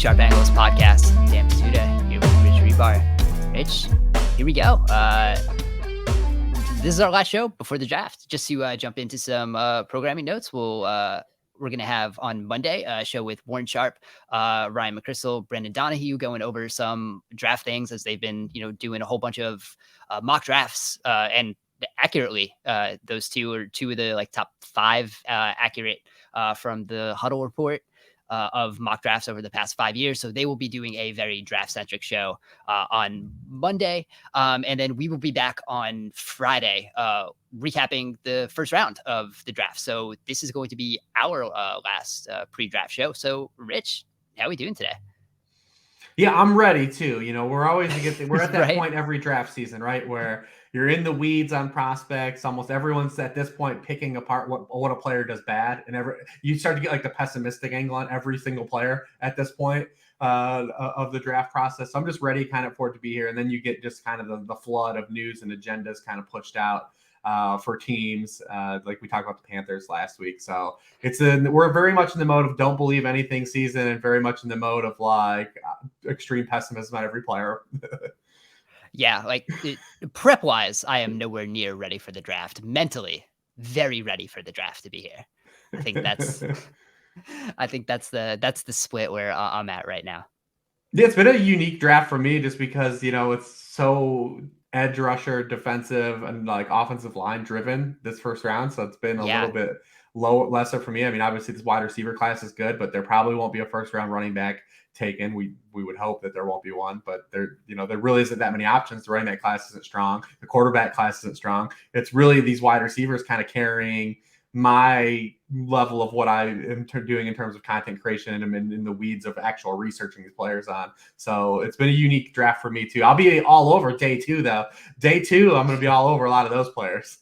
Sharp Angles podcast. Dan Pizzuta here with Rich Hribar. Rich, here we go. This is our last show before the draft. Just to jump into some programming notes, we're going to have on Monday a show with Warren Sharp, Ryan McChrystal, Brendan Donahue going over some draft things as they've been, doing a whole bunch of mock drafts and accurately. Those two are two of the top 5 accurate from the Huddle report of mock drafts over the past 5 years. So they will be doing a very draft centric show on Monday. And then we will be back on Friday, recapping the first round of the draft. So this is going to be our last pre-draft show. So Rich, how are we doing today? Yeah, I'm ready too. We're always we're at that Right. point every draft season, right? Where you're in the weeds on prospects. Almost everyone's at this point picking apart what a player does bad, and you start to get the pessimistic angle on every single player at this point of the draft process. So I'm just ready kind of for it to be here, and then you get just kind of the flood of news and agendas kind of pushed out for teams, like we talked about the Panthers last week. So we're very much in the mode of don't believe anything season, and very much in the mode of extreme pessimism on every player. Yeah, prep wise, I am nowhere near ready for the draft. Mentally, very ready for the draft to be here. I think that's the split where I'm at right now. Yeah, it's been a unique draft for me just because it's so edge rusher, defensive, and offensive line driven this first round. So it's been a little bit lesser for me. I mean, obviously this wide receiver class is good, but there probably won't be a first round running back taken. We would hope that there won't be one, but there really isn't that many options. The running back class isn't strong. The quarterback class isn't strong. It's really these wide receivers kind of carrying my level of what I am doing in terms of content creation and in the weeds of actual researching these players on. So it's been a unique draft for me too. I'll be all over day 2 though. Day 2, I'm going to be all over a lot of those players.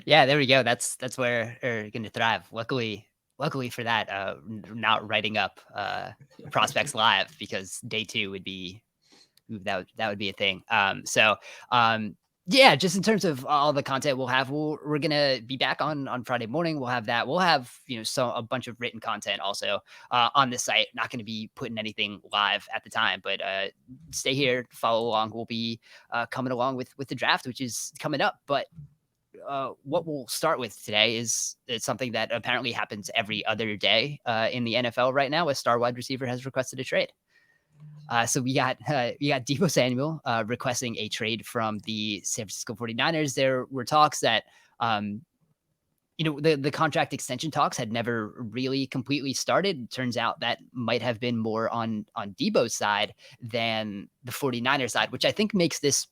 Yeah, there we go. That's where you're going to thrive. Luckily for that, not writing up prospects live, because day 2 would be that would be a thing. Yeah, just in terms of all the content we'll have, we're gonna be back on Friday morning. We'll have that. We'll have a bunch of written content also on this site. Not going to be putting anything live at the time, but stay here, follow along. We'll be coming along with the draft, which is coming up. But what we'll start with today is something that apparently happens every other day in the NFL right now. A star wide receiver has requested a trade. So we got Deebo Samuel requesting a trade from the San Francisco 49ers. There were talks that, the contract extension talks had never really completely started. Turns out that might have been more on Deebo's side than the 49ers side, which I think makes this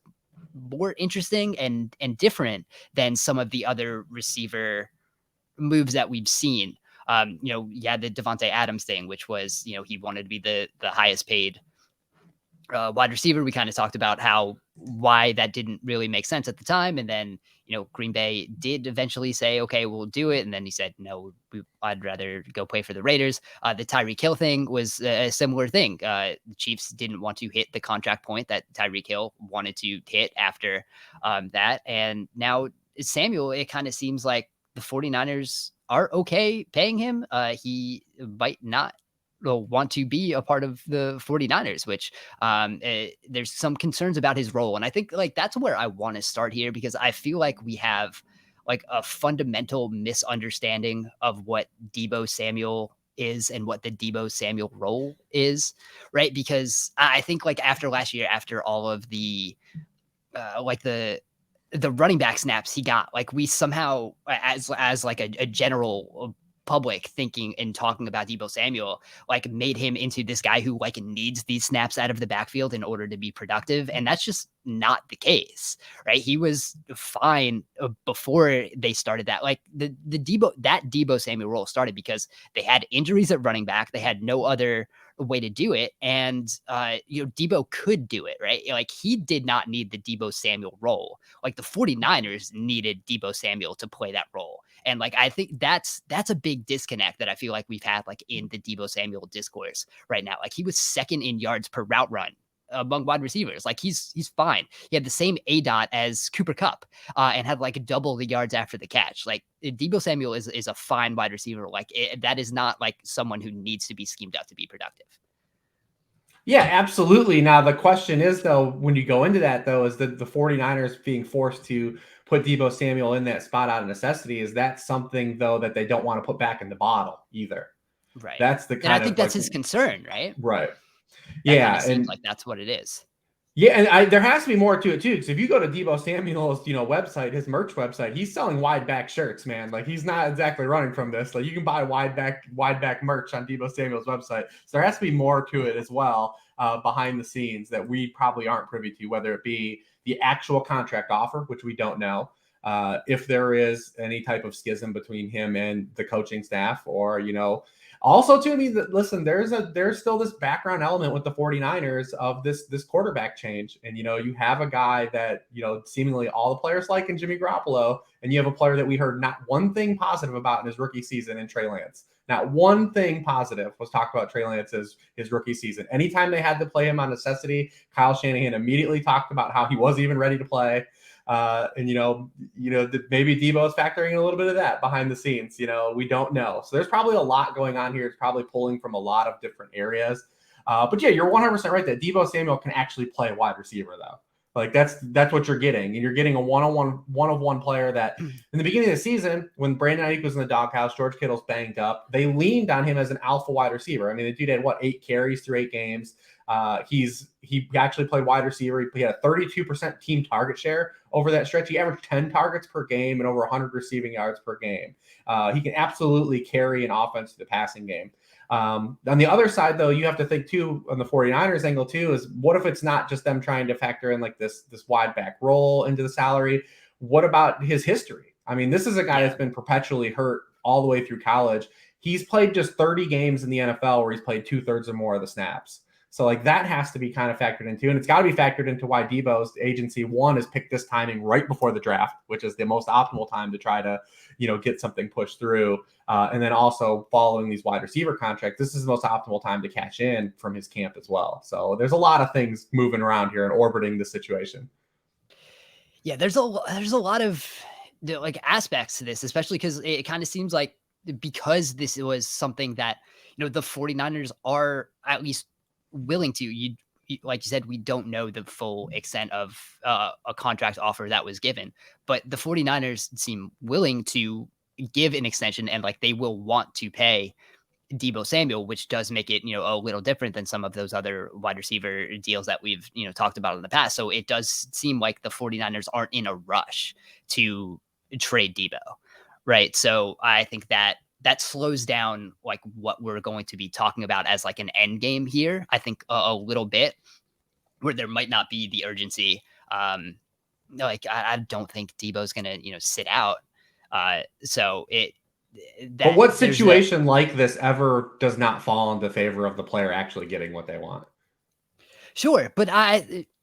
more interesting and different than some of the other receiver moves that we've seen. The Devontae Adams thing, which was, he wanted to be the highest paid wide receiver. We kind of talked about why that didn't really make sense at the time. And then, Green Bay did eventually say, okay, we'll do it. And then he said, no, I'd rather go play for the Raiders. The Tyreek Hill thing was a similar thing. The Chiefs didn't want to hit the contract point that Tyreek Hill wanted to hit after that. And now Samuel, it kind of seems like the 49ers are okay paying him. He might not want to be a part of the 49ers, which there's some concerns about his role. And I think that's where I want to start here, because I feel like we have a fundamental misunderstanding of what Deebo Samuel is and what the Deebo Samuel role is, right? Because I think after last year, after all of the the running back snaps he got, we somehow as a general public thinking and talking about Deebo Samuel, made him into this guy who needs these snaps out of the backfield in order to be productive. And that's just not the case, right? He was fine before they started that. The Deebo Samuel role started because they had injuries at running back. They had no other way to do it. And, Deebo could do it, right? He did not need the Deebo Samuel role. The 49ers needed Deebo Samuel to play that role. And I think that's a big disconnect that I feel like we've had in the Deebo Samuel discourse right now. He was second in yards per route run among wide receivers. He's fine. He had the same ADOT as Cooper Kupp and had double the yards after the catch. Deebo Samuel is a fine wide receiver. That is not someone who needs to be schemed up to be productive. Yeah, absolutely. Now, the question is, though, when you go into that, though, is that the 49ers being forced to put Deebo Samuel in that spot out of necessity, is that something, though, that they don't want to put back in the bottle either? Right. That's the And I kind think of that's like, his concern, right? right. That kind Yeah. of seems And like that's what it is. yeah, and there has to be more to it too. Because if you go to Deebo Samuel's, website, his merch website, he's selling wide back shirts, man. Like he's not exactly running from this. Like you can buy wide back merch on Deebo Samuel's website. So there has to be more to it as well, behind the scenes that we probably aren't privy to, whether it be the actual contract offer, which we don't know, if there is any type of schism between him and the coaching staff, or also, to me, that listen, there's still this background element with the 49ers of this quarterback change. And you have a guy that, seemingly all the players like in Jimmy Garoppolo, and you have a player that we heard not one thing positive about in his rookie season in Trey Lance. Not one thing positive was talked about Trey Lance's his rookie season. Anytime they had to play him on necessity, Kyle Shanahan immediately talked about how he wasn't even ready to play. And maybe Deebo is factoring in a little bit of that behind the scenes. We don't know. So there's probably a lot going on here. It's probably pulling from a lot of different areas. But yeah, you're 100% right that Deebo Samuel can actually play wide receiver though. Like that's what you're getting, and you're getting a one-of-one player that in the beginning of the season, when Brandon Ayuk was in the doghouse, George Kittle's banged up, they leaned on him as an alpha wide receiver. I mean, the dude had 8 carries through 8 games. He actually played wide receiver. He had a 32% team target share over that stretch. He averaged 10 targets per game and over 100 receiving yards per game. He can absolutely carry an offense to the passing game. On the other side, though, you have to think too on the 49ers angle too, is what if it's not just them trying to factor in like this wide back role into the salary? What about his history? I mean, this is a guy that's been perpetually hurt all the way through college. He's played just 30 games in the NFL where he's played 2/3 or more of the snaps. So like that has to be kind of factored into, and it's got to be factored into why Deebo's agency has picked this timing right before the draft, which is the most optimal time to try to, get something pushed through. And then also following these wide receiver contracts, this is the most optimal time to cash in from his camp as well. So there's a lot of things moving around here and orbiting the situation. Yeah, there's a lot of like aspects to this, especially because it kind of seems like because this was something that the 49ers are at least willing to. Like you said, we don't know the full extent of a contract offer that was given, but the 49ers seem willing to give an extension, and like they will want to pay Deebo Samuel, which does make it, a little different than some of those other wide receiver deals that we've, talked about in the past. So it does seem like the 49ers aren't in a rush to trade Deebo, right? So I think that slows down like what we're going to be talking about as like an end game here. I think a little bit where there might not be the urgency. Like I don't think Deebo's going to, sit out. So But that what there's that. situation like this ever does not fall into favor of the player actually getting what they want? Sure, but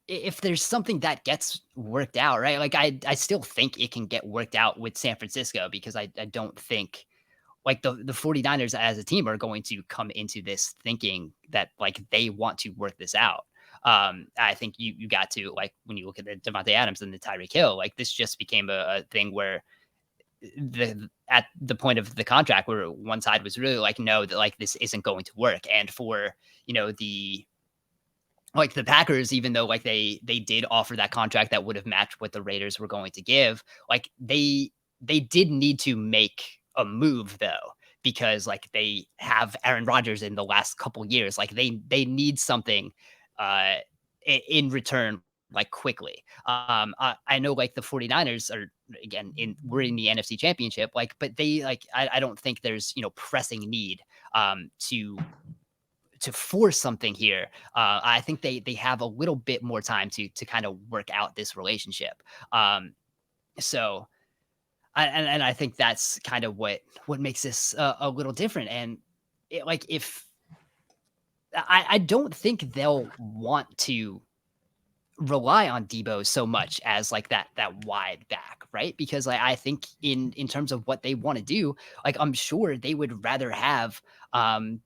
if there's something that gets worked out, right? Like I still think it can get worked out with San Francisco, because I don't think like the 49ers as a team are going to come into this thinking that like they want to work this out. I think you got to, like, when you look at the Devontae Adams and the Tyreek Hill, like this just became a thing where at the point of the contract where one side was really like, no, that like this isn't going to work. And for, the Packers, even though like they did offer that contract that would have matched what the Raiders were going to give, like they did need to make a move though, because like they have Aaron Rodgers in the last couple years. Like they need something in return, like quickly. I know like the 49ers are, again, we're in the NFC Championship, like, but they like I don't think there's pressing need to force something here. I think they have a little bit more time to kind of work out this relationship. So I think that's kind of what makes this a little different. And like if I don't think they'll want to rely on Deebo so much as like that wide back, right? Because like I think in terms of what they want to do, like I'm sure they would rather have a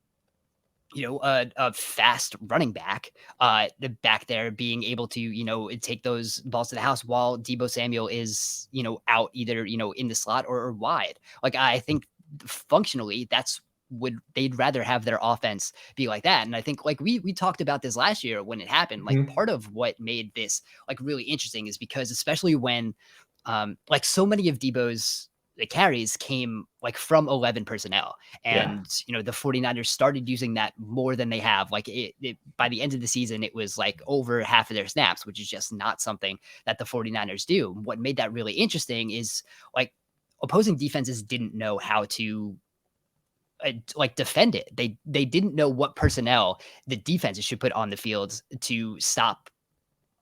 fast running back, the back there being able to, take those balls to the house while Deebo Samuel is, out either, in the slot or wide. Like I think functionally that's they'd rather have their offense be like that. And I think like we talked about this last year when it happened, like part of what made this like really interesting is because especially when like so many of Deebo's the carries came like from 11 personnel. And, the 49ers started using that more than they have. Like by the end of the season, it was like over half of their snaps, which is just not something that the 49ers do. What made that really interesting is like opposing defenses didn't know how to like defend it. They didn't know what personnel the defenses should put on the field to stop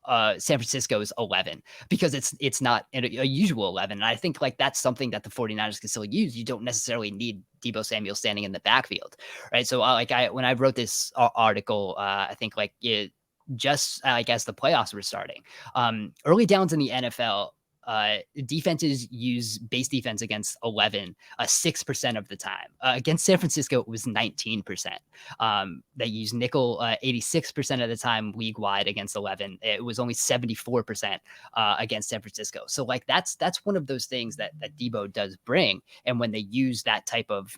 San Francisco's 11 because it's not a usual 11. And I think like that's something that the 49ers can still use. You don't necessarily need Deebo Samuel standing in the backfield, right? So when I wrote this article, I think like it just like as the playoffs were starting, early downs in the NFL, defenses use base defense against 11 6% of the time. Against San Francisco, it was 19%. They use nickel 86% of the time league wide against 11. It was only 74% against San Francisco. So like that's one of those things that Deebo does bring, and when they use that type of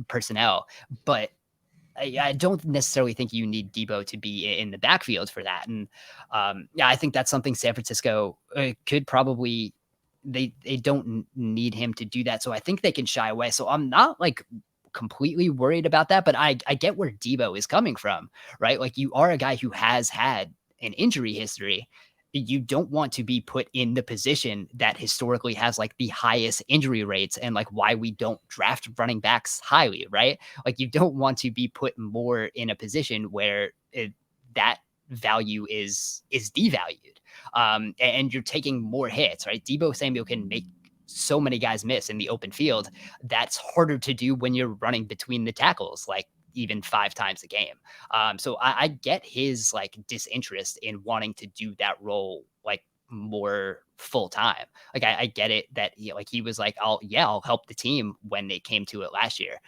personnel, but I don't necessarily think you need Deebo to be in the backfield for that. And I think that's something San Francisco could probably, they don't need him to do that. So I think they can shy away. So I'm not like completely worried about that, but I get where Deebo is coming from, right? Like you are a guy who has had an injury history. You don't want to be put in the position that historically has like the highest injury rates and like why we don't draft running backs highly, right? Like you don't want to be put more in a position where that value is devalued. And you're taking more hits, right? Deebo Samuel can make so many guys miss in the open field. That's harder to do when you're running between the tackles, like even 5 times a game. So I get his like disinterest in wanting to do that role like more full time. Like I get it that he was like, I'll help the team when they came to it last year.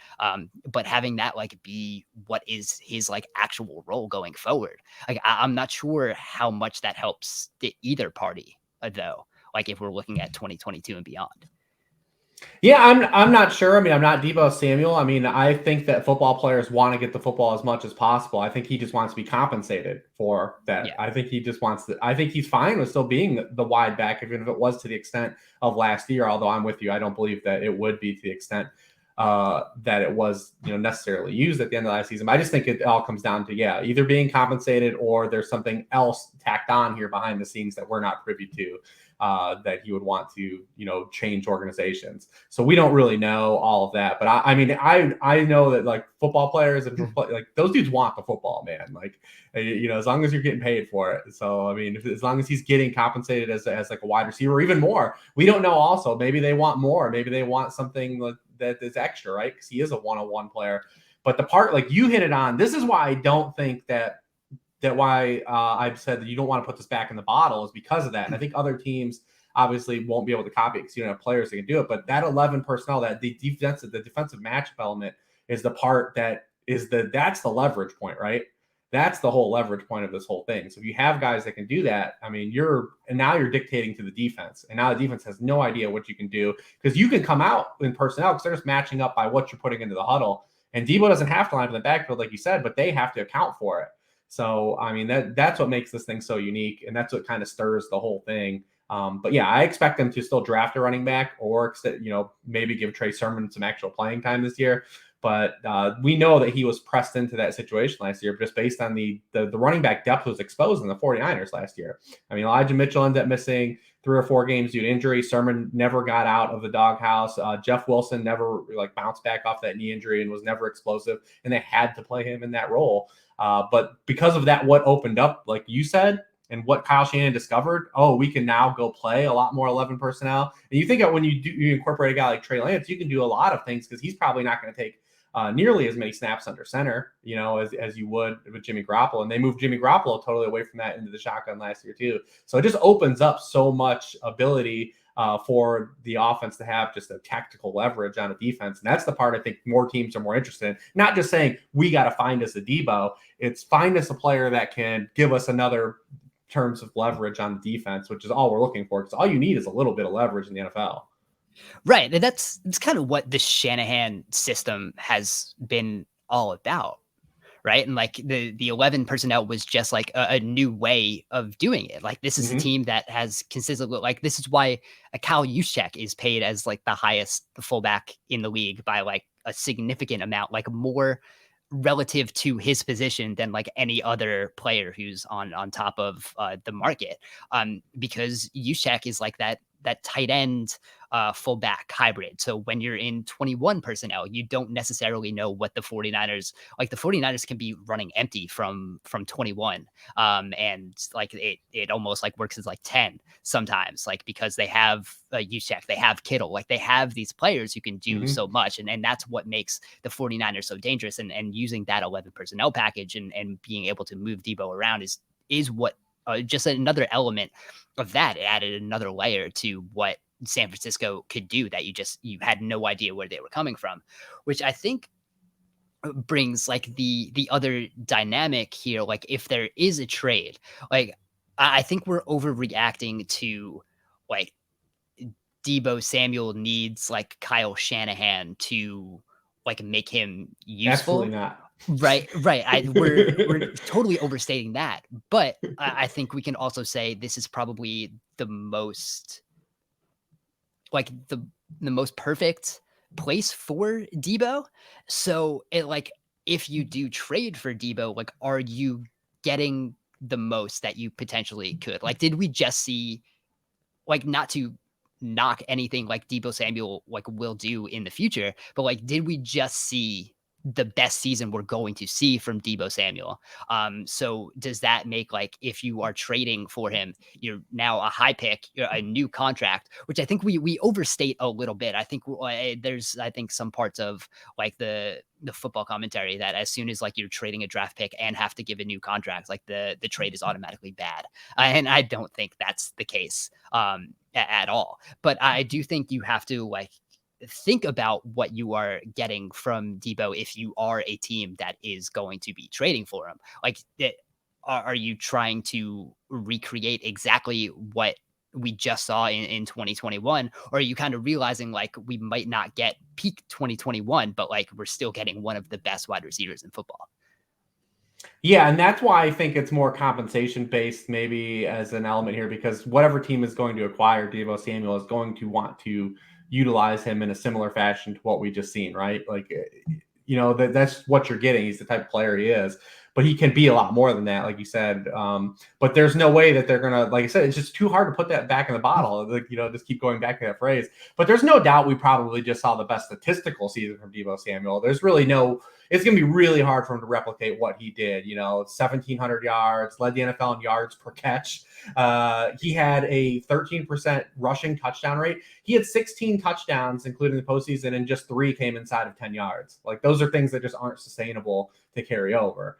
But having that like be what is his like actual role going forward, like I'm not sure how much that helps either party though. Like if we're looking at 2022 and beyond. Yeah, I'm not sure. I mean, I'm not Deebo Samuel. I mean, I think that football players want to get the football as much as possible. I think he just wants to be compensated for that. Yeah. I think he just wants to. I think he's fine with still being the wide back, even if it was to the extent of last year. Although I'm with you, I don't believe that it would be to the extent that it was, necessarily used at the end of last season. But I just think it all comes down to either being compensated or there's something else tacked on here behind the scenes that we're not privy to. That he would want to, change organizations. So we don't really know all of that. But I mean, I know that like football players and like those dudes want the football, man. Like, as long as you're getting paid for it. So, I mean, as long as he's getting compensated as like a wide receiver or even more, we don't know also. Maybe they want more. Maybe they want something that is extra, right? Because he is a one-on-one player. But the part, like you hit it on, this is why I don't think that why I've said that you don't want to put this back in the bottle is because of that. And I think other teams obviously won't be able to copy it because you don't have players that can do it. But that 11 personnel, that the defensive matchup element is the part that's the leverage point, right? That's the whole leverage point of this whole thing. So if you have guys that can do that, I mean, now you're dictating to the defense. And now the defense has no idea what you can do because you can come out in personnel because they're just matching up by what you're putting into the huddle. And Deebo doesn't have to line up in the backfield, like you said, but they have to account for it. So, I mean, that's what makes this thing so unique, and that's what kind of stirs the whole thing. But yeah, I expect them to still draft a running back or, maybe give Trey Sermon some actual playing time this year. But we know that he was pressed into that situation last year just based on the running back depth was exposed in the 49ers last year. I mean, Elijah Mitchell ended up missing 3 or 4 games due to injury. Sermon never got out of the doghouse. Jeff Wilson never bounced back off that knee injury and was never explosive, and they had to play him in that role. But because of that, what opened up, like you said, and what Kyle Shanahan discovered, we can now go play a lot more 11 personnel. And you think that when you incorporate a guy like Trey Lance, you can do a lot of things because he's probably not going to take nearly as many snaps under center, as you would with Jimmy Garoppolo. And they moved Jimmy Garoppolo totally away from that into the shotgun last year too. So it just opens up so much ability for the offense to have just a tactical leverage on a defense. And that's the part I think more teams are more interested in. Not just saying we got to find us a Deebo. It's find us a player that can give us another terms of leverage on the defense, which is all we're looking for. Because all you need is a little bit of leverage in the NFL. Right. And that's kind of what the Shanahan system has been all about. Right. And like the 11 personnel was just like a new way of doing it. Like this is a team that has consistently, like, this is why a Kyle Juszczyk is paid as like the highest fullback in the league by like a significant amount, like more relative to his position than like any other player who's on top of the market. Because Juszczyk is like that tight end fullback hybrid. So when you're in 21 personnel, you don't necessarily know what the 49ers, like the 49ers can be running empty from 21. And like it almost like works as like 10 sometimes, like because they have Juszczyk, they have Kittle, like they have these players who can do so much. And that's what makes the 49ers so dangerous. And using that 11 personnel package and being able to move Deebo around is what just another element of that. It added another layer to what San Francisco could do that you had no idea where they were coming from, which I think brings like the other dynamic here. Like if there is a trade, like I think we're overreacting to like Deebo Samuel needs like Kyle Shanahan to like make him useful. Absolutely not. Right. We're totally overstating that, but I think we can also say this is probably the most like the most perfect place for Deebo. So it like if you do trade for Deebo, like are you getting the most that you potentially could? Like did we just see, like, not to knock anything like Deebo Samuel like will do in the future, but like did we just see the best season we're going to see from Deebo Samuel? So does that make like if you are trading for him, you're now a high pick, you're a new contract, which I think we overstate a little bit. I think there's some parts of like the football commentary that as soon as like you're trading a draft pick and have to give a new contract, like the trade is automatically bad. And I don't think that's the case at all. But I do think you have to like think about what you are getting from Deebo if you are a team that is going to be trading for him. Like, are you trying to recreate exactly what we just saw in 2021? Or are you kind of realizing like we might not get peak 2021, but like we're still getting one of the best wide receivers in football? Yeah, and that's why I think it's more compensation based, maybe as an element here, because whatever team is going to acquire Deebo Samuel is going to want to utilize him in a similar fashion to what we just seen, right? Like, that's what you're getting. He's the type of player he is, but he can be a lot more than that, like you said. But there's no way that they're gonna, like I said, it's just too hard to put that back in the bottle. Like, just keep going back to that phrase. But there's no doubt we probably just saw the best statistical season from Deebo Samuel. There's really no. It's going to be really hard for him to replicate what he did. 1,700 yards, led the NFL in yards per catch. He had a 13% rushing touchdown rate. He had 16 touchdowns, including the postseason, and just 3 came inside of 10 yards. Like, those are things that just aren't sustainable to carry over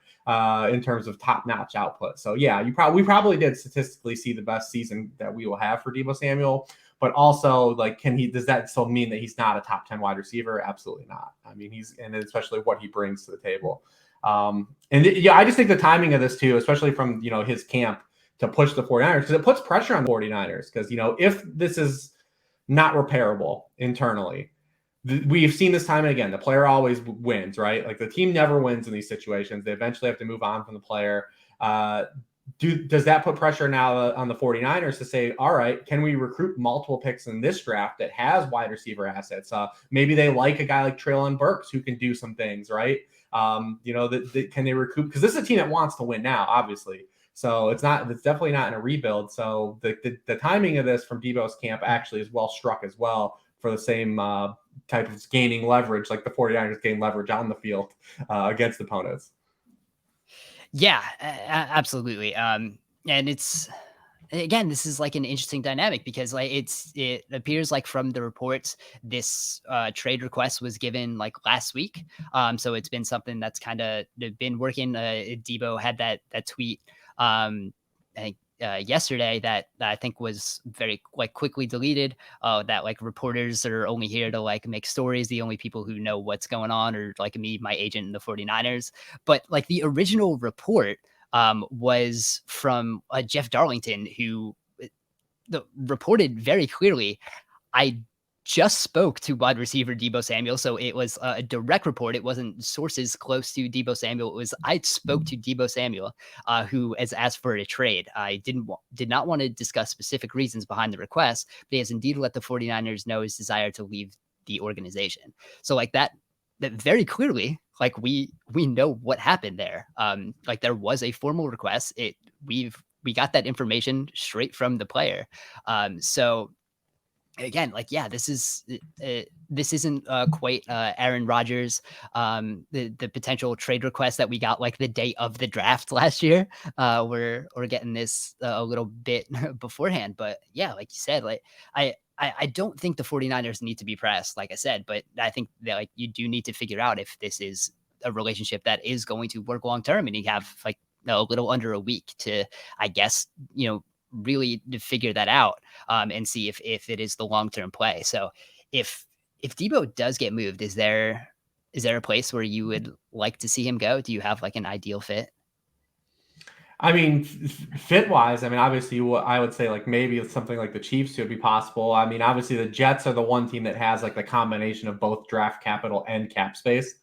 in terms of top-notch output. So, yeah, we probably did statistically see the best season that we will have for Deebo Samuel. But also, like, does that still mean that he's not a top 10 wide receiver? Absolutely not. I mean, and especially what he brings to the table. I just think the timing of this too, especially from, his camp to push the 49ers, because it puts pressure on the 49ers. Because, if this is not repairable internally, we've seen this time and again, the player always wins, right? Like the team never wins in these situations. They eventually have to move on from the player. Does that put pressure now on the 49ers to say, all right, can we recruit multiple picks in this draft that has wide receiver assets? Maybe they like a guy like Treylon Burks who can do some things, right? Can they recruit? Because this is a team that wants to win now, obviously. So it's definitely not in a rebuild. So the timing of this from Deebo's camp actually is well struck as well for the same type of gaining leverage, like the 49ers gain leverage on the field against opponents. Yeah, absolutely. And it's, again, this is like an interesting dynamic because like it appears like from the reports, this trade request was given like last week. So it's been something that's kind of been working. Deebo had that tweet, I think yesterday that I think was very like quickly deleted. That like reporters are only here to like make stories. The only people who know what's going on are like me, my agent, and the 49ers. But like the original report was from Jeff Darlington, who reported very clearly, I just spoke to wide receiver Deebo Samuel. So it was a direct report. It wasn't sources close to Deebo Samuel. It was I spoke to Deebo Samuel, who has asked for a trade. I did not want to discuss specific reasons behind the request, but he has indeed let the 49ers know his desire to leave the organization. So like that very clearly, like we know what happened there. Like there was a formal request. We got that information straight from the player. So again, like, yeah, this isn't quite Aaron Rodgers, the potential trade request that we got like the day of the draft last year. We're getting this a little bit beforehand, but yeah, like you said, like I don't think the 49ers need to be pressed, like I said, but I think that like you do need to figure out if this is a relationship that is going to work long term, and you have like a little under a week to, I guess, really to figure that out, and see if it is the long-term play. So if Deebo does get moved, is there a place where you would like to see him go? Do you have like an ideal fit? I mean, fit wise, I mean, obviously, what I would say, like maybe it's something like the Chiefs would be possible. I mean, obviously, the Jets are the one team that has like the combination of both draft capital and cap space.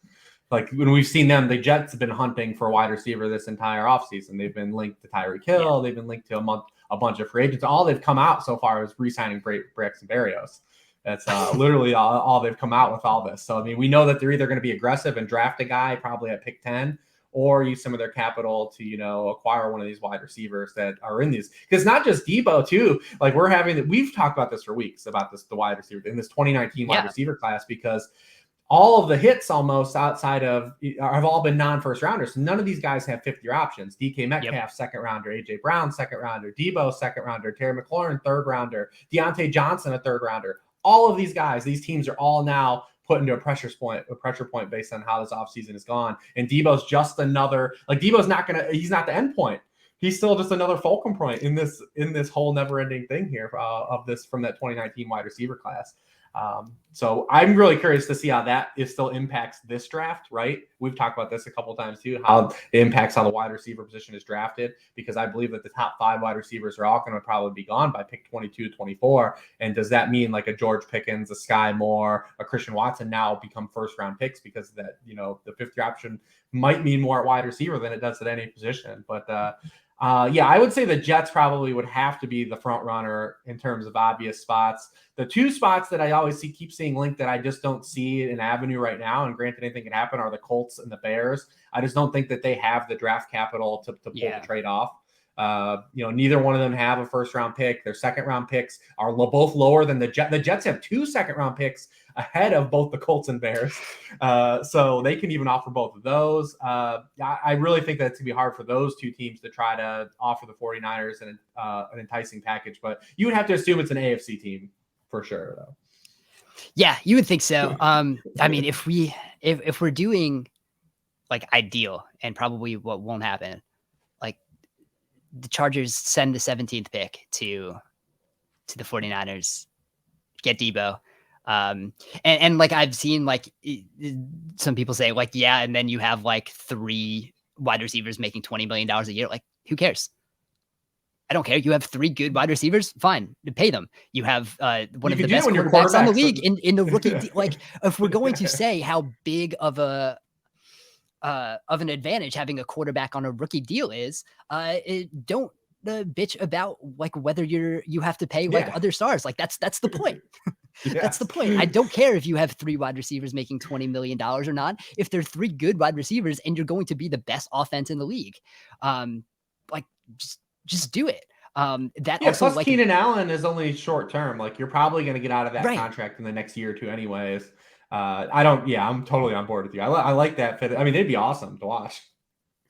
Like when we've seen them, the Jets have been hunting for a wide receiver this entire offseason. They've been linked to Tyreek Hill. Yeah. They've been linked to a bunch of free agents. All they've come out so far is re-signing Braxton Berrios. That's literally all they've come out with all this. So, I mean, we know that they're either going to be aggressive and draft a guy probably at pick 10, or use some of their capital to, acquire one of these wide receivers that are in these. Because not just Deebo, too. Like we've talked about this for weeks, about the wide receiver in this 2019 wide receiver class, because all of the hits almost outside of have all been non-first rounders. None of these guys have fifth-year options. DK Metcalf, second rounder. AJ Brown, second rounder. Deebo, second rounder. Terry McLaurin, third rounder. Deontay Johnson, a third rounder. All of these guys, these teams are all now put into a pressure point based on how this offseason has gone. And Deebo's just another, like Deebo's he's not the end point. He's still just another fulcrum point in this whole never-ending thing here from that 2019 wide receiver class. So I'm really curious to see how that still impacts this draft, right? We've talked about this a couple of times too, how it impacts how the wide receiver position is drafted, because I believe that the top 5 wide receivers are all going to probably be gone by pick 22 to 24. And does that mean like a George Pickens, a Sky Moore, a Christian Watson now become first round picks, because of that, the 5th-year option might mean more at wide receiver than it does at any position. But yeah, I would say the Jets probably would have to be the front runner in terms of obvious spots. The 2 spots that I always keep seeing linked that I just don't see an avenue right now, and granted anything can happen, are the Colts and the Bears. I just don't think that they have the draft capital to pull the trade off. Neither one of them have a first-round pick. Their second-round picks are both lower than the Jets. The Jets have 2 second-round picks ahead of both the Colts and Bears. So they can even offer both of those. I really think that it's going to be hard for those 2 teams to try to offer the 49ers an enticing package. But you would have to assume it's an AFC team for sure, though. Yeah, you would think so. I mean, if we're doing like ideal, and probably what won't happen, like the Chargers send the 17th pick to the 49ers, get Deebo. And like I've seen like some people say like, yeah, and then you have like 3 wide receivers making $20 million a year. Like, who cares? I don't care. You have 3 good wide receivers, fine, pay them. You have one of the best quarterbacks on the league in the rookie. Like, if we're going to say how big of an advantage having a quarterback on a rookie deal is, don't bitch about like whether you have to pay like other stars. Like that's the point. That's the point. I don't care if you have 3 wide receivers making $20 million or not. If they're 3 good wide receivers and you're going to be the best offense in the league, like just do it. Plus like, Keenan Allen is only short term. Like you're probably going to get out of that contract in the next year or 2 anyways. I'm totally on board with you. I like that fit. I mean, they'd be awesome to watch.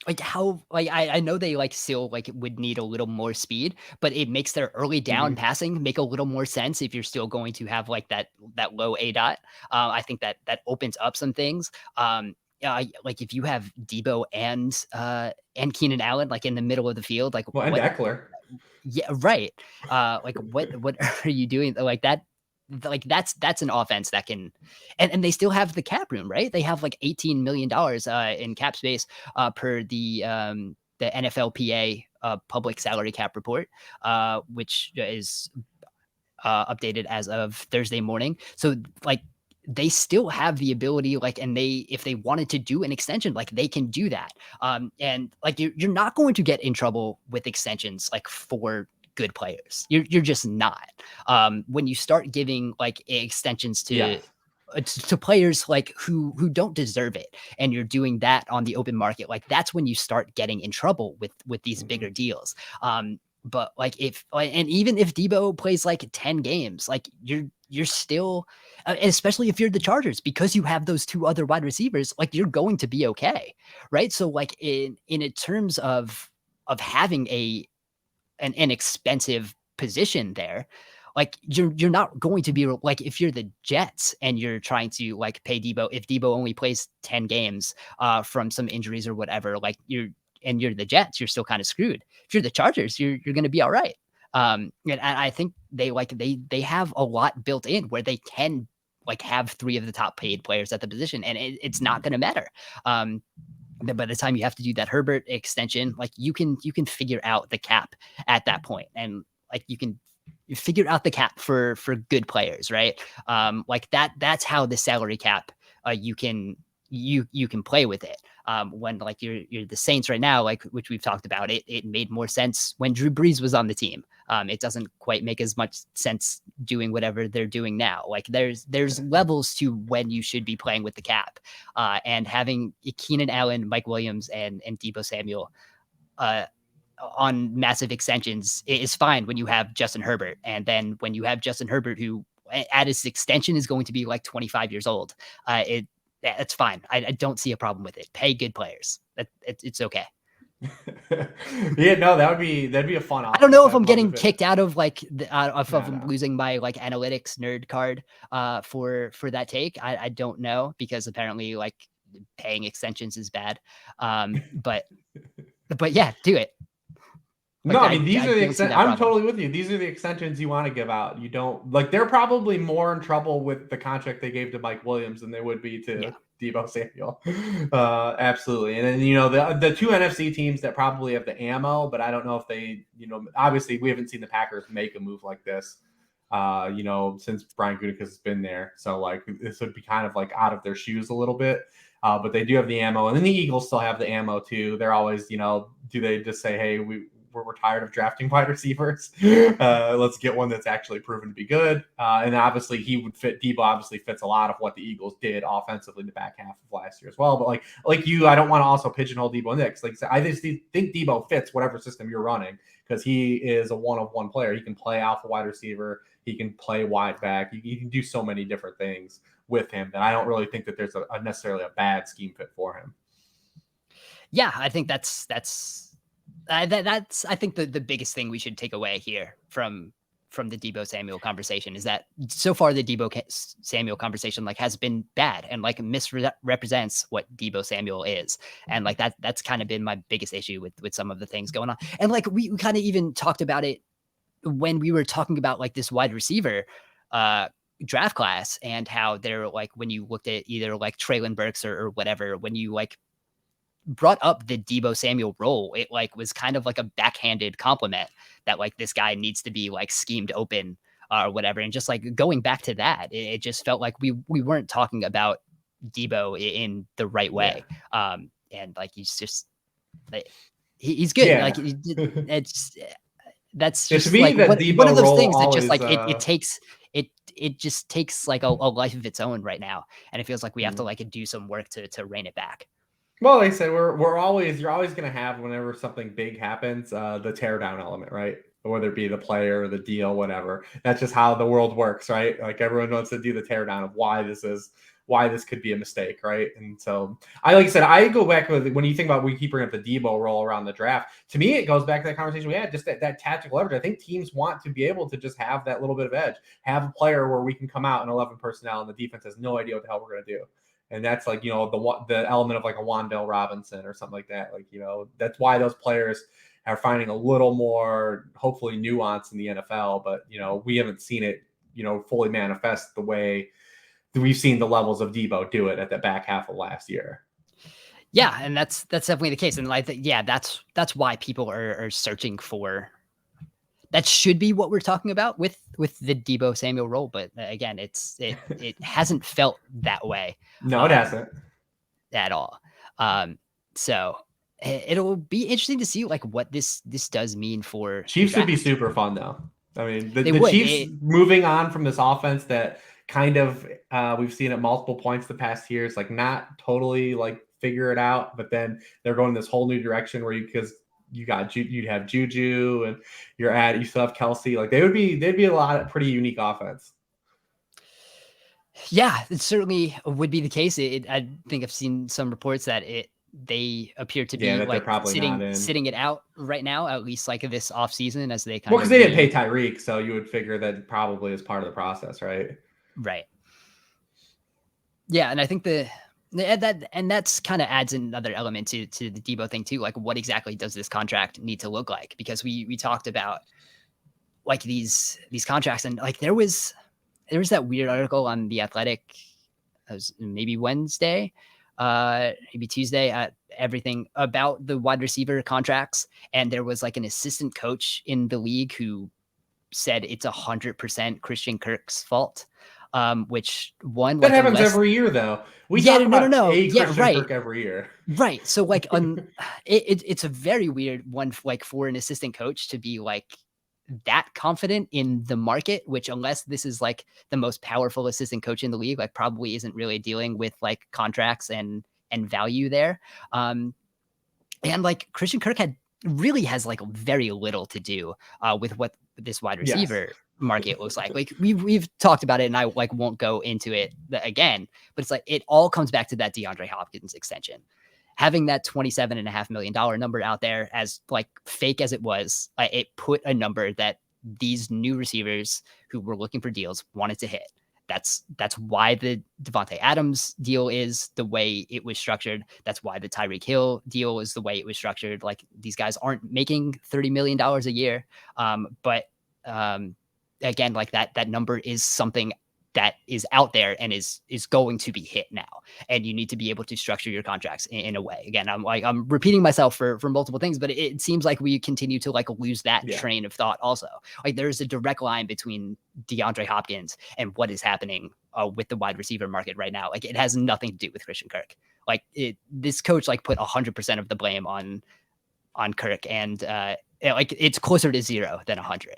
Like how, like I know they like still like would need a little more speed, but it makes their early down passing make a little more sense if you're still going to have like that low A dot. I think that opens up some things. Like if you have Deebo and Keenan Allen like in the middle of the field, like and Eckler. Yeah, right. Like what are you doing? Like that. Like that's an offense that can, and they still have the cap room, right? They have like $18 million in cap space per the NFLPA public salary cap report, which is updated as of Thursday morning. So like they still have the ability, like, and if they wanted to do an extension, like they can do that. And like you're not going to get in trouble with extensions like for good players. You're just not. When you start giving like extensions to players like who don't deserve it, and you're doing that on the open market, like that's when you start getting in trouble with these bigger deals. But like and even if Deebo plays like 10 games, like you're still, especially if you're the Chargers, because you have those two other wide receivers, like you're going to be okay, right? So like in terms of having an expensive position there, like you're not going to be like, if you're the Jets and you're trying to like pay Deebo, if Deebo only plays 10 games from some injuries or whatever, like you're the Jets, you're still kind of screwed. If you're the Chargers, you're going to be all right. And I think they have a lot built in where they can like have three of the top paid players at the position, and it's not going to matter. By the time you have to do that Herbert extension, like you can figure out the cap at that point, and like you figure out the cap for good players, right? Like that's how the salary cap you can play with it. When like you're the Saints right now, like which we've talked about, it made more sense when Drew Brees was on the team. It doesn't quite make as much sense doing whatever they're doing now. Like there's levels to when you should be playing with the cap, and having Keenan Allen, Mike Williams, and Deebo Samuel on massive extensions is fine when you have Justin Herbert. And then when you have Justin Herbert, who at his extension is going to be like 25 years old, it's fine. I don't see a problem with it. Pay good players. It's okay. Yeah, no, that'd be a fun option. I don't know if I'm getting kicked out of like if I'm losing my like analytics nerd card for that take. I don't know, because apparently like paying extensions is bad. But yeah, do it. Like, no, I mean, these are the extensions. I'm totally with you. These are the extensions you want to give out. You don't like, they're probably more in trouble with the contract they gave to Mike Williams than they would be to Deebo Samuel. Absolutely. And then, the two NFC teams that probably have the ammo, but I don't know if they, obviously we haven't seen the Packers make a move like this, since Brian Gutekunst has been there. So like this would be kind of like out of their shoes a little bit. But they do have the ammo, and then the Eagles still have the ammo too. They're always, do they just say, hey, we're tired of drafting wide receivers. Let's get one that's actually proven to be good. And obviously he would fit. Deebo obviously fits a lot of what the Eagles did offensively in the back half of last year as well. But like you, I don't want to also pigeonhole Deebo Nix. Like I just think Deebo fits whatever system you're running, because he is a one-of-one player. He can play alpha wide receiver. He can play wide back. You can do so many different things with him that I don't really think that there's necessarily a bad scheme fit for him. Yeah, I think that's I think the biggest thing we should take away here from the Deebo Samuel conversation is that so far the Deebo Samuel conversation like has been bad and like misrepresents what Deebo Samuel is. And like that's kind of been my biggest issue with some of the things going on. And like we kind of even talked about it when we were talking about like this wide receiver draft class, and how they're like, when you looked at either like Treylon Burks or whatever, when you like brought up the Deebo Samuel role, it like was kind of like a backhanded compliment that like this guy needs to be like schemed open or whatever. And just like going back to that, it just felt like we weren't talking about Deebo in the right way. And like he's just like, he's good. Like that's just like one of those things that just like it just takes like a life of its own right now, and it feels like we have to like do some work to rein it back. Well, like I said, you're always going to have, whenever something big happens, the tear down element, right? Whether it be the player or the deal, whatever. That's just how the world works, right? Like everyone wants to do the tear down of why this could be a mistake, right? And so like I said, I go back with, when you think about, we keep bringing up the Deebo role around the draft. To me, it goes back to that conversation we had, just that tactical leverage. I think teams want to be able to just have that little bit of edge, have a player where we can come out in 11 personnel and the defense has no idea what the hell we're going to do. And that's like, the element of like a Wan'Dale Robinson or something like that. Like, that's why those players are finding a little more, hopefully, nuance in the NFL. But, we haven't seen it, fully manifest the way that we've seen the levels of Deebo do it at the back half of last year. Yeah, and that's definitely the case. And like, that's why people are searching for that should be what we're talking about with the Deebo Samuel role. But again, it hasn't felt that way. No, it hasn't at all. So it'll be interesting to see like what this does mean for Chiefs. Would be super fun though. I mean, the would. Chiefs moving on from this offense that kind of we've seen at multiple points the past years, like not totally like figure it out, but then they're going this whole new direction where you'd have Juju and you still have Kelsey. Like they'd be a lot of pretty unique offense. Yeah, it certainly would be the case. I think I've seen some reports that they appear to be like sitting it out right now, at least like this offseason as they kind of because they didn't pay Tyreek, so you would figure that probably is part of the process, right? Right. Yeah, and I think that's kind of adds another element to the Deebo thing too. Like, what exactly does this contract need to look like? Because we talked about like these contracts, and like there was that weird article on The Athletic, it was maybe Wednesday, maybe Tuesday, everything about the wide receiver contracts, and there was like an assistant coach in the league who said it's 100% Christian Kirk's fault. Which one that happens every year though. We talk about Christian Kirk every year, right? So like it's a very weird one, like for an assistant coach to be like that confident in the market, which unless this is like the most powerful assistant coach in the league, like probably isn't really dealing with like contracts and value there. And like Christian Kirk really has like very little to do with what this wide receiver market looks like. Like we've talked about it, and I like won't go into it again, but it's like it all comes back to that DeAndre Hopkins extension. Having that $27.5 million number out there, as like fake as it was, it put a number that these new receivers who were looking for deals wanted to hit. That's why the Devontae Adams deal is the way it was structured. That's why the Tyreek Hill deal is the way it was structured. Like these guys aren't making $30 million a year. But again, like that number is something that is out there and is going to be hit now. And you need to be able to structure your contracts in a way. Again, I'm repeating myself for multiple things, but it seems like we continue to like lose that train of thought also. Like there's a direct line between DeAndre Hopkins and what is happening with the wide receiver market right now. Like it has nothing to do with Christian Kirk. Like this coach like put 100% of the blame on Kirk, and like it's closer to 0 than 100.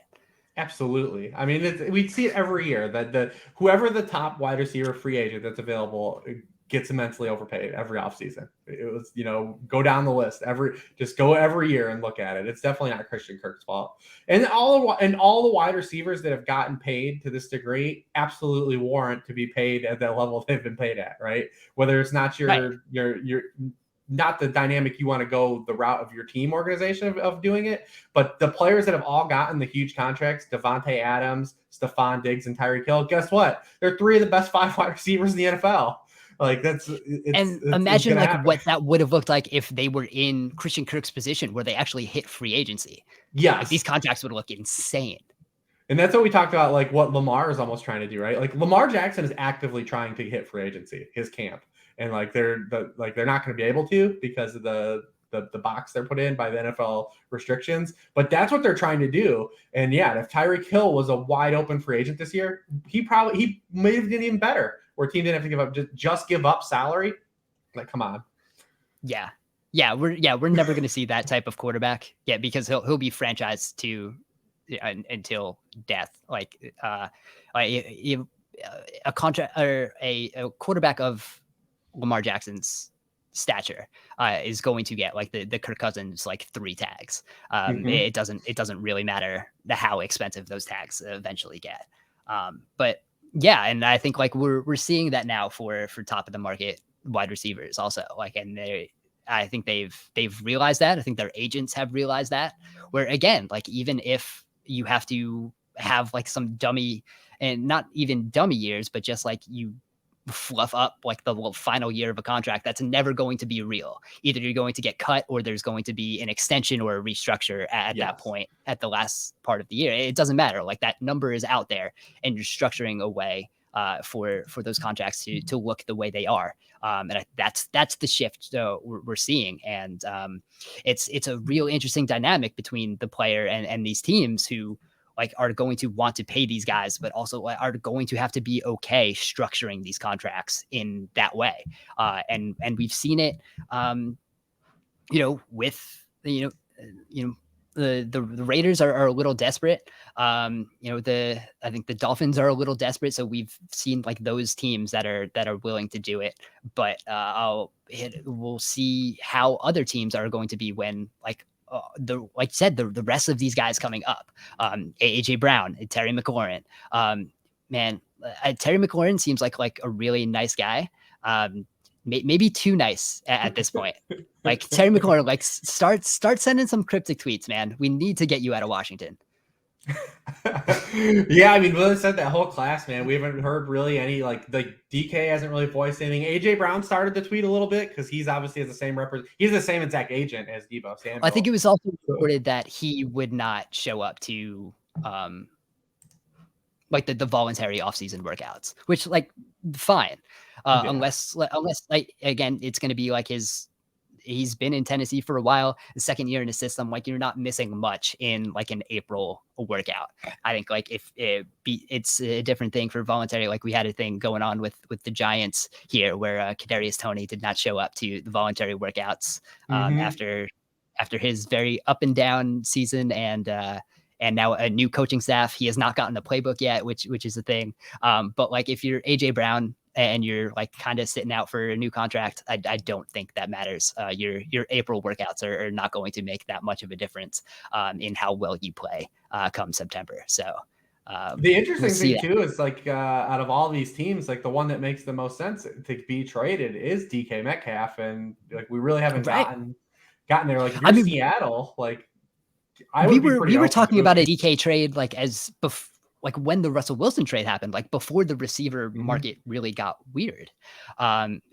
Absolutely. I mean, we see it every year that whoever the top wide receiver free agent that's available gets immensely overpaid every offseason. It was, go down the list just go every year and look at it. It's definitely not Christian Kirk's fault. And all the wide receivers that have gotten paid to this degree absolutely warrant to be paid at that level they've been paid at, right? Whether it's not your not the dynamic you want to go the route of your team organization of doing it, but the players that have all gotten the huge contracts, Devontae Adams, Stephon Diggs, and Tyreek Hill, guess what? They're 3 of the best 5 wide receivers in the NFL. Like imagine like happen. What that would have looked like if they were in Christian Kirk's position where they actually hit free agency. Yeah, like these contracts would look insane. And that's what we talked about, like what Lamar is almost trying to do, right? Like Lamar Jackson is actively trying to hit free agency, his camp. And like they're not going to be able to because of the box they're put in by the NFL restrictions. But that's what they're trying to do. And if Tyreek Hill was a wide open free agent this year, he may have done even better. Where team didn't have to give up just give up salary. Like, come on. Yeah, we're never going to see that type of quarterback. Yeah, because he'll be franchised to until death. Like a contract or a quarterback of Lamar Jackson's stature is going to get like the Kirk Cousins like 3 tags. It doesn't really matter how expensive those tags eventually get. But yeah, and I think like we're seeing that now for top of the market wide receivers also. Like, and I think they've realized that. I think their agents have realized that. Where again, like even if you have to have like some dummy, and not even dummy years, but just like you fluff up like the final year of a contract, that's never going to be real. Either you're going to get cut or there's going to be an extension or a restructure at that point at the last part of the year. It doesn't matter. Like that number is out there and you're structuring a way for those contracts to look the way they are. And that's the shift we're seeing. And it's a real interesting dynamic between the player and these teams who like are going to want to pay these guys, but also are going to have to be okay structuring these contracts in that way. And we've seen it, with the Raiders are a little desperate. I think the Dolphins are a little desperate. So we've seen like those teams that are willing to do it, but we'll see how other teams are going to be when like the rest of these guys coming up, AJ Brown, Terry McLaurin, Terry McLaurin seems like a really nice guy. Maybe too nice at this point. Like Terry McLaurin, like start sending some cryptic tweets, man. We need to get you out of Washington. Yeah, I mean, Willis said that whole class, man. We haven't heard really any like the DK hasn't really voiced anything. AJ Brown started to tweet a little bit because he's obviously has the same he's the same exact agent as Deebo Samuel. I think it was also reported that he would not show up to like the voluntary offseason workouts, which like fine. Unless like again, it's going to be like he's been in Tennessee for a while, the second year in the system, like you're not missing much in like an April workout. I think like if it's a different thing for voluntary, like we had a thing going on with the Giants here where Kadarius Toney did not show up to the voluntary workouts after his very up and down season and now a new coaching staff. He has not gotten the playbook yet, which is a thing. But like if you're AJ Brown and you're like kind of sitting out for a new contract, I don't think that matters. Your April workouts are not going to make that much of a difference in how well you play come September. So the interesting thing too is like out of all these teams, like the one that makes the most sense to be traded is DK Metcalf, and like we really haven't gotten there. Like if you're Seattle, like we were talking about a DK trade like like when the Russell Wilson trade happened, like before the receiver market really got weird,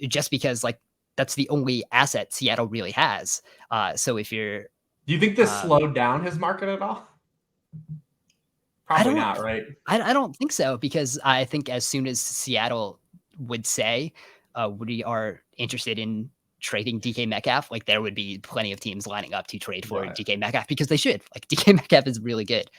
just because like that's the only asset Seattle really has. So if you're, do you think this slowed down his market at all? Probably not, right? I don't think so, because I think as soon as Seattle would say we are interested in trading DK Metcalf, like there would be plenty of teams lining up to trade for DK Metcalf because they should. Like DK Metcalf is really good.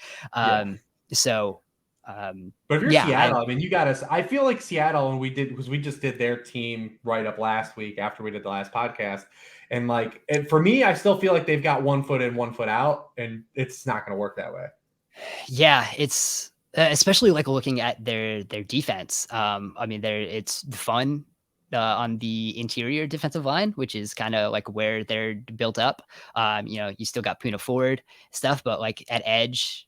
So. But if you're Seattle, I mean, you got us. I feel like Seattle, and we just did their team write up last week after we did the last podcast, and like for me, I still feel like they've got 1 foot in, 1 foot out, and it's not going to work that way. Yeah, it's especially like looking at their defense. I mean, it's fun on the interior defensive line, which is kind of like where they're built up. You still got Puna Ford stuff, but like at edge,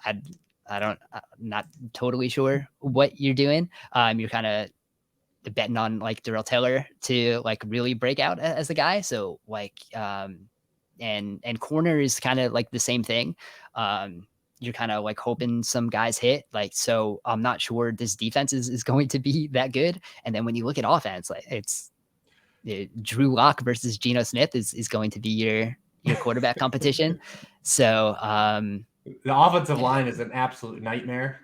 I'm not totally sure what you're doing. You're kind of betting on like Darrell Taylor to like really break out as a guy. So like, and corner is kind of like the same thing. You're kind of like hoping some guys hit, like, so I'm not sure this defense is going to be that good. And then when you look at offense, like it's Drew Lock versus Geno Smith is going to be your quarterback competition. So, the offensive line is an absolute nightmare.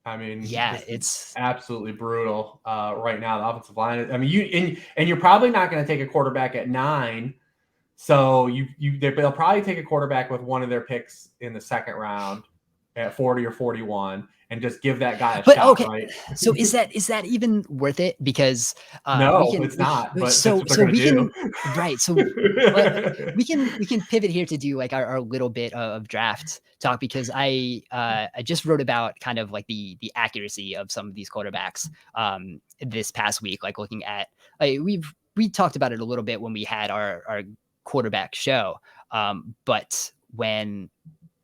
I mean, it's absolutely brutal right now. The offensive line. I mean, you're probably not going to take a quarterback at 9. So they'll probably take a quarterback with one of their picks in the second round at 40 or 41, and just give that guy a shot. Okay. Right? So is that even worth it? Because it's not. But so we can right. So we can pivot here to do like our little bit of draft talk, because I just wrote about kind of like the accuracy of some of these quarterbacks this past week. Like looking at we talked about it a little bit when we had our quarterback show, but when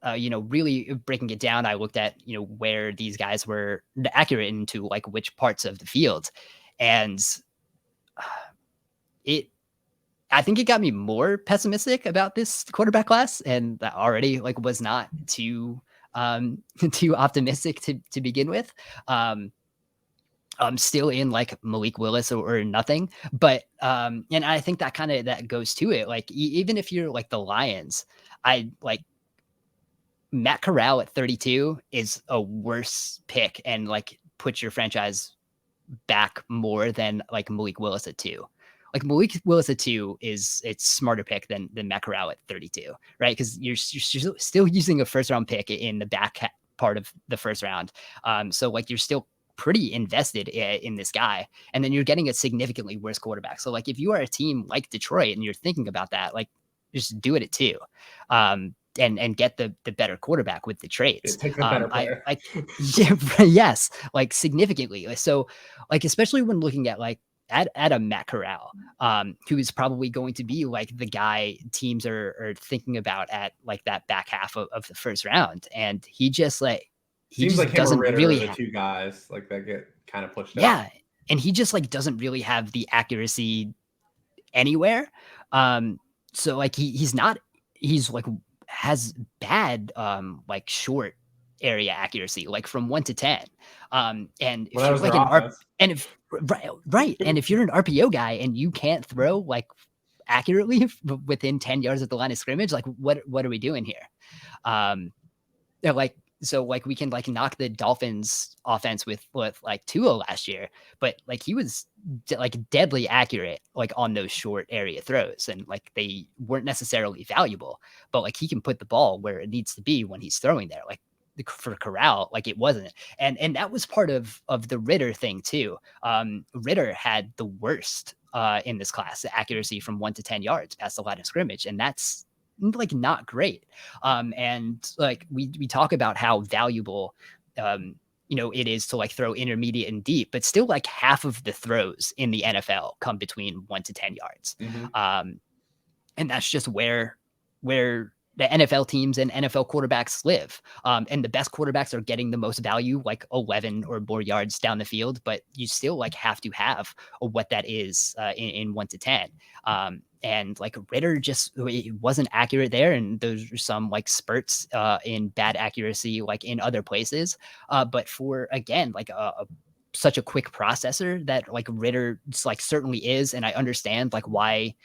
really breaking it down, I looked at where these guys were accurate into like which parts of the field, and I think it got me more pessimistic about this quarterback class, and that already like was not too optimistic to begin with. I'm still in like Malik Willis or nothing, but and I think that goes to it. Like even if you're like the Lions, I like Matt Corral at 32 is a worse pick and like put your franchise back more than like Malik Willis at 2. Like Malik Willis at 2 it's smarter pick than Matt Corral at 32, right? Because you're still using a first round pick in the back part of the first round. So like you're still pretty invested in this guy, and then you're getting a significantly worse quarterback. So like if you are a team like Detroit and you're thinking about that, like just do it at 2. And get the better quarterback with the trades. Take the better player. Yes, like significantly. So like, especially when looking at like at a Matt Corral, who is probably going to be like the guy teams are thinking about at like that back half of the first round. And he just like, he seems just like him doesn't or Ritter really are the 2 guys like that get kind of pushed yeah. out. And he just like doesn't really have the accuracy anywhere. So like he's like has bad like short area accuracy, like from 1 to 10. And if you're like and if you're an RPO guy and you can't throw like accurately within 10 yards of the line of scrimmage, like what are we doing here? They're like, so like we can like knock the Dolphins offense with like Tua last year, but like he was like deadly accurate like on those short area throws, and like they weren't necessarily valuable, but like he can put the ball where it needs to be when he's throwing there. Like for Corral, like it wasn't, and that was part of the Ritter thing too. Ritter had the worst in this class, the accuracy from 1 to 10 yards past the line of scrimmage, and that's like not great. And like we talk about how valuable it is to like throw intermediate and deep, but still like half of the throws in the NFL come between 1 to 10 yards. Mm-hmm. And that's just where the NFL teams and NFL quarterbacks live. And the best quarterbacks are getting the most value, like 11 or more yards down the field, but you still like have to have what that is in 1 to 10. And like Ritter just wasn't accurate there. And those are some like spurts in bad accuracy, like in other places. But for, again, like such a quick processor that like Ritter like certainly is. And I understand like why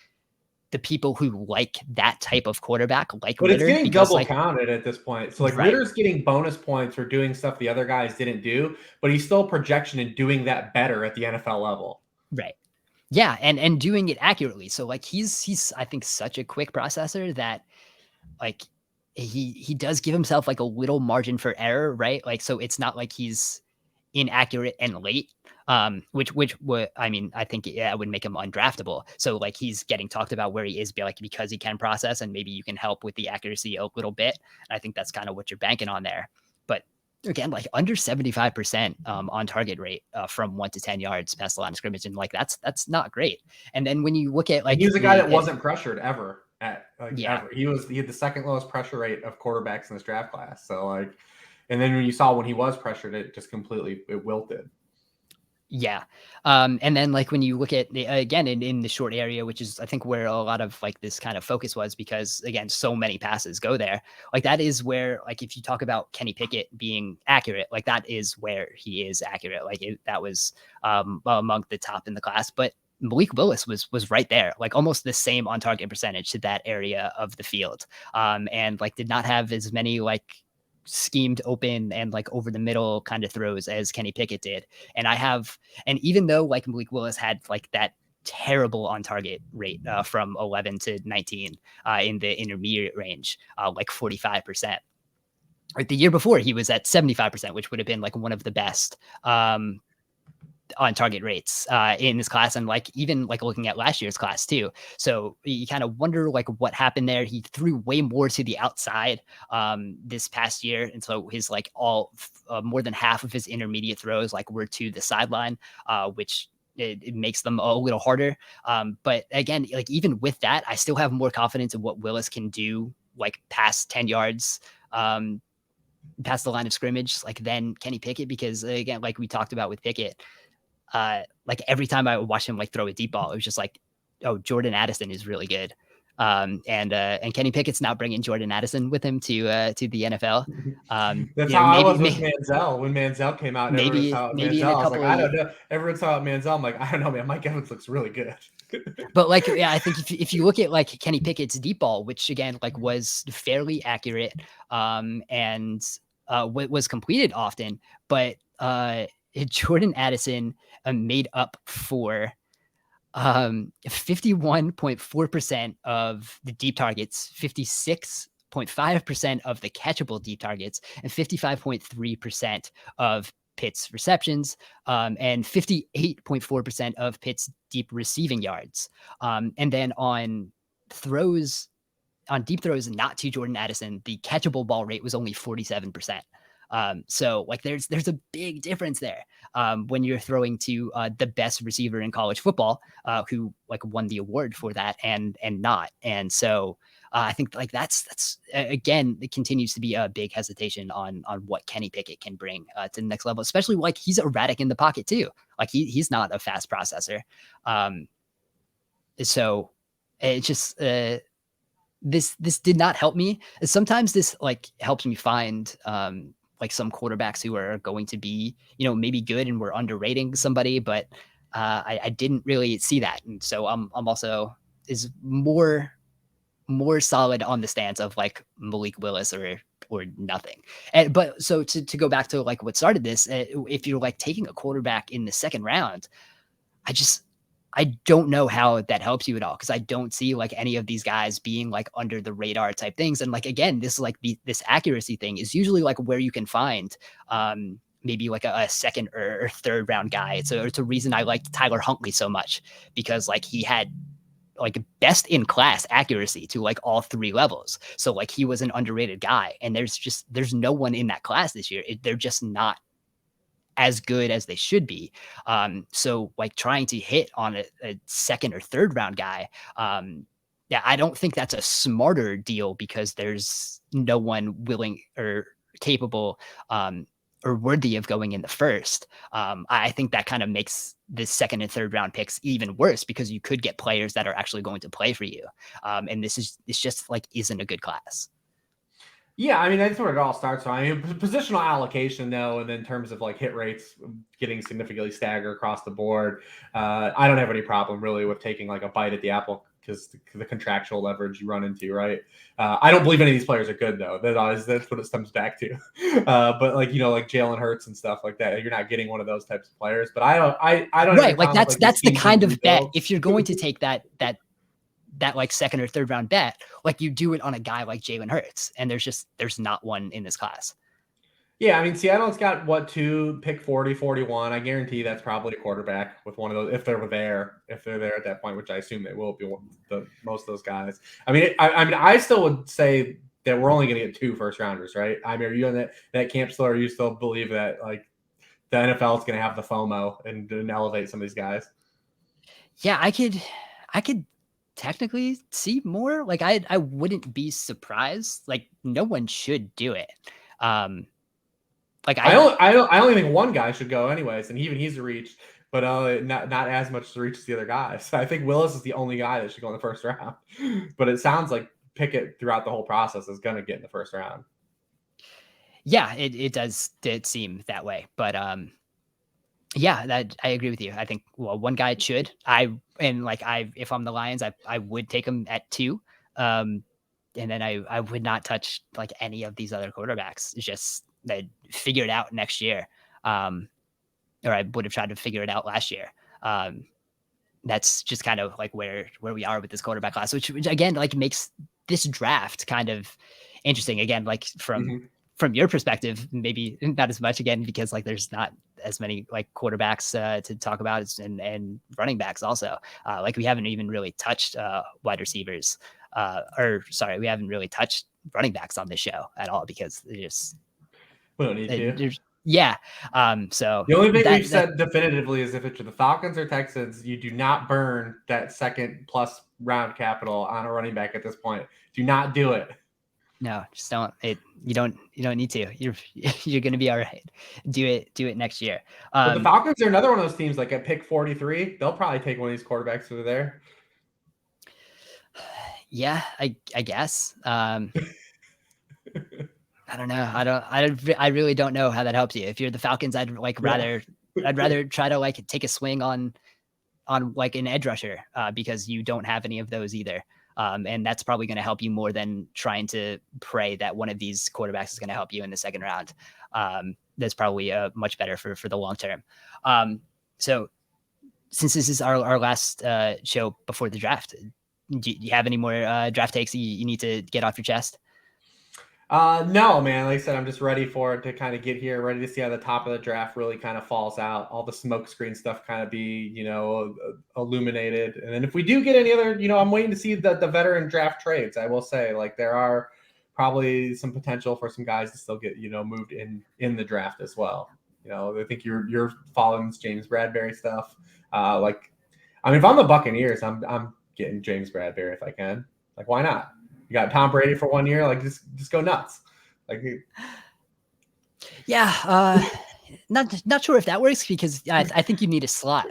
the people who like that type of quarterback like but Ritter, it's getting because double like, counted at this point. So like Ritter's getting bonus points for doing stuff the other guys didn't do, but he's still projection and doing that better at the NFL level. Right. Yeah, and doing it accurately. So like he's I think such a quick processor that like he does give himself like a little margin for error, right? Like so it's not like he's inaccurate and late. Which would, I mean, I think it would make him undraftable. So like he's getting talked about where he is because he can process, and maybe you can help with the accuracy a little bit. And I think that's kind of what you're banking on there. But again, like under 75% on target rate from 1 to 10 yards past the line of scrimmage, and like that's not great. And then when you look at like, he was a guy that wasn't pressured ever ever. He had the second lowest pressure rate of quarterbacks in this draft class. So like, and then when you saw when he was pressured, it just completely wilted. Yeah. And then like when you look at again in the short area, which is I think where a lot of like this kind of focus was, because again, so many passes go there. Like that is where, like, if you talk about Kenny Pickett being accurate, like that is where he is accurate. Like that was among the top in the class, but Malik Willis was right there, like almost the same on target percentage to that area of the field. And like did not have as many like schemed open and like over the middle kind of throws as Kenny Pickett did. And even though like Malik Willis had like that terrible on target rate from 11 to 19 in the intermediate range, like 45%. Like the year before he was at 75%, which would have been like one of the best on target rates in this class, and like even like looking at last year's class too. So you kind of wonder like what happened there. He threw way more to the outside this past year, and so his like more than half of his intermediate throws like were to the sideline, which it makes them a little harder. But again, like even with that, I still have more confidence in what Willis can do like past 10 yards past the line of scrimmage, like then Kenny Pickett, because again, like we talked about with Pickett, like every time I would watch him like throw a deep ball, it was just like, oh, Jordan Addison is really good. And Kenny Pickett's not bringing Jordan Addison with him to the NFL. That's how I was with Manziel when Manziel came out. Maybe in a couple. I don't know. Everyone saw Manziel. I'm like, I don't know, man. Mike Evans looks really good. But like, yeah, I think if you look at like Kenny Pickett's deep ball, which again like was fairly accurate, and was completed often, but Jordan Addison made up for 51.4% of the deep targets, 56.5% of the catchable deep targets, and 55.3% of Pitt's receptions, and 58.4% of Pitt's deep receiving yards. And then on deep throws not to Jordan Addison, the catchable ball rate was only 47%. So like there's a big difference there when you're throwing to the best receiver in college football, who like won the award for that and not. And so I think like that's again, it continues to be a big hesitation on what Kenny Pickett can bring to the next level, especially like he's erratic in the pocket too. Like he's not a fast processor. So it just this did not help me. Sometimes this like helps me find like some quarterbacks who are going to be, maybe good and we're underrating somebody, but I didn't really see that. And so I'm also is more solid on the stance of like Malik Willis or nothing. But so to go back to like what started this, if you're like taking a quarterback in the second round, I don't know how that helps you at all, because I don't see like any of these guys being like under the radar type things. And like, again, this is like this accuracy thing is usually like where you can find maybe like a second or third round guy. It's a reason I liked Tyler Huntley so much, because like he had like best in class accuracy to like all three levels. So like he was an underrated guy, and there's no one in that class this year. They're just not as good as they should be. So like trying to hit on a second or third round guy, I don't think that's a smarter deal, because there's no one willing or capable or worthy of going in the first. I think that kind of makes the second and third round picks even worse, because you could get players that are actually going to play for you. And it's just like isn't a good class. Yeah, I mean, that's where it all starts. So, I mean, positional allocation, though, and then in terms of like hit rates getting significantly staggered across the board, I don't have any problem really with taking like a bite at the apple, because the contractual leverage you run into, right? I don't believe any of these players are good, though. That's what it comes back to. But like like Jalen Hurts and stuff like that, you're not getting one of those types of players. But I don't right. Like that's the kind of bet, if you're going to take that like second or third round bet, like you do it on a guy like Jalen Hurts, and there's not one in this class. Yeah, I mean, Seattle's got pick 40, 41. I guarantee that's probably a quarterback with one of those, if they're there at that point, which I assume they will be most of those guys. I mean, I still would say that we're only going to get 2 first rounders, right? I mean, are you in that camp still, or you still believe that like the NFL is going to have the FOMO and elevate some of these guys? Yeah, I could technically see more. Like I wouldn't be surprised. Like no one should do it. Like I only think one guy should go anyways, and even he's a reach, but not as much to reach as the other guys. I think Willis is the only guy that should go in the first round, but it sounds like Pickett throughout the whole process is going to get in the first round. Yeah, it does seem that way, but yeah, that I agree with you. I think one guy should. If I'm the Lions, I would take him at 2. And then I would not touch like any of these other quarterbacks. It's just they'd figure it out next year. Or I would have tried to figure it out last year. That's just kind of like where we are with this quarterback class, which again, like makes this draft kind of interesting. Again, like from your perspective, maybe not as much, again, because like there's not as many like quarterbacks to talk about and running backs also. Like we haven't even really touched wide receivers. We haven't really touched running backs on this show at all, because we don't need to. Yeah. So the only thing we've said definitively is if it's the Falcons or Texans, you do not burn that second plus round capital on a running back at this point. Do not do it. No, just don't. You don't need to. You're going to be all right. Do it next year. But the Falcons are another one of those teams. Like at pick 43, they'll probably take one of these quarterbacks over there. Yeah, I guess. I don't know. I really don't know how that helps you. If you're the Falcons, I'd rather try to like take a swing on like an edge rusher, because you don't have any of those either. And that's probably going to help you more than trying to pray that one of these quarterbacks is going to help you in the second round. that's probably much better for the long term. So since this is our last show before the draft, do you have any more draft takes you need to get off your chest? No, man. Like I said, I'm just ready for it to kind of get here, ready to see how the top of the draft really kind of falls out. All the smoke screen stuff kind of be, illuminated. And then if we do get any other, I'm waiting to see the veteran draft trades. I will say, like, there are probably some potential for some guys to still get, moved in the draft as well. I think you're following this James Bradbury stuff. If I'm the Buccaneers, I'm getting James Bradbury if I can. Like, why not? You got Tom Brady for 1 year, like just go nuts. Like, not sure if that works because I think you need a slot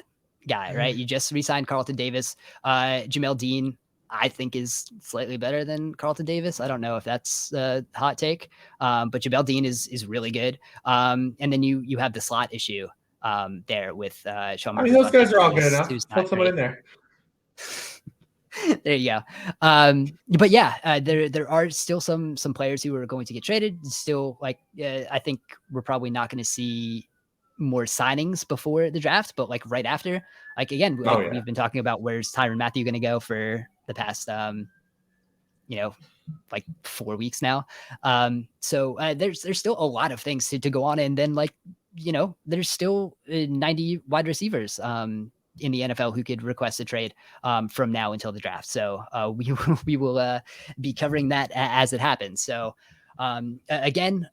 guy, right? You just re-signed Carlton Davis. Jamel Dean, I think, is slightly better than Carlton Davis. I don't know if that's a hot take, but Jamel Dean is really good. And then you have the slot issue there with Sean Murphy. Those guys are all good enough. Put someone in there. There you go. But yeah, there are still some players who are going to get traded. Still, I think we're probably not going to see more signings before the draft, but like right after, again, we've been talking about where's Tyrann Mathieu going to go for the past, 4 weeks now. So there's still a lot of things to go on. And then there's still 90 wide receivers, in the NFL who could request a trade from now until the draft. So we will be covering that as it happens. So again,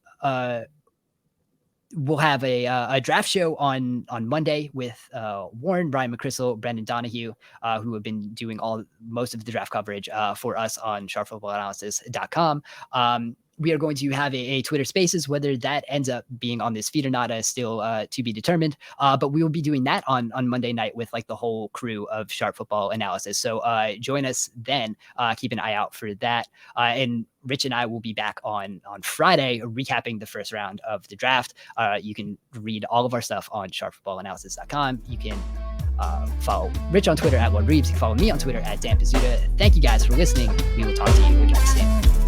we'll have a draft show on Monday with Warren, Brian McChrystal, Brendan Donahue, who have been doing most of the draft coverage for us on sharpfootballanalysis.com. We are going to have a Twitter Spaces. Whether that ends up being on this feed or not is still to be determined. But we will be doing that on Monday night with the whole crew of Sharp Football Analysis. So join us then. Keep an eye out for that. And Rich and I will be back on Friday recapping the first round of the draft. You can read all of our stuff on sharpfootballanalysis.com. You can follow Rich on Twitter at Lord Reeves. You can follow me on Twitter at Dan Pizzuta. Thank you guys for listening. We will talk to you again soon.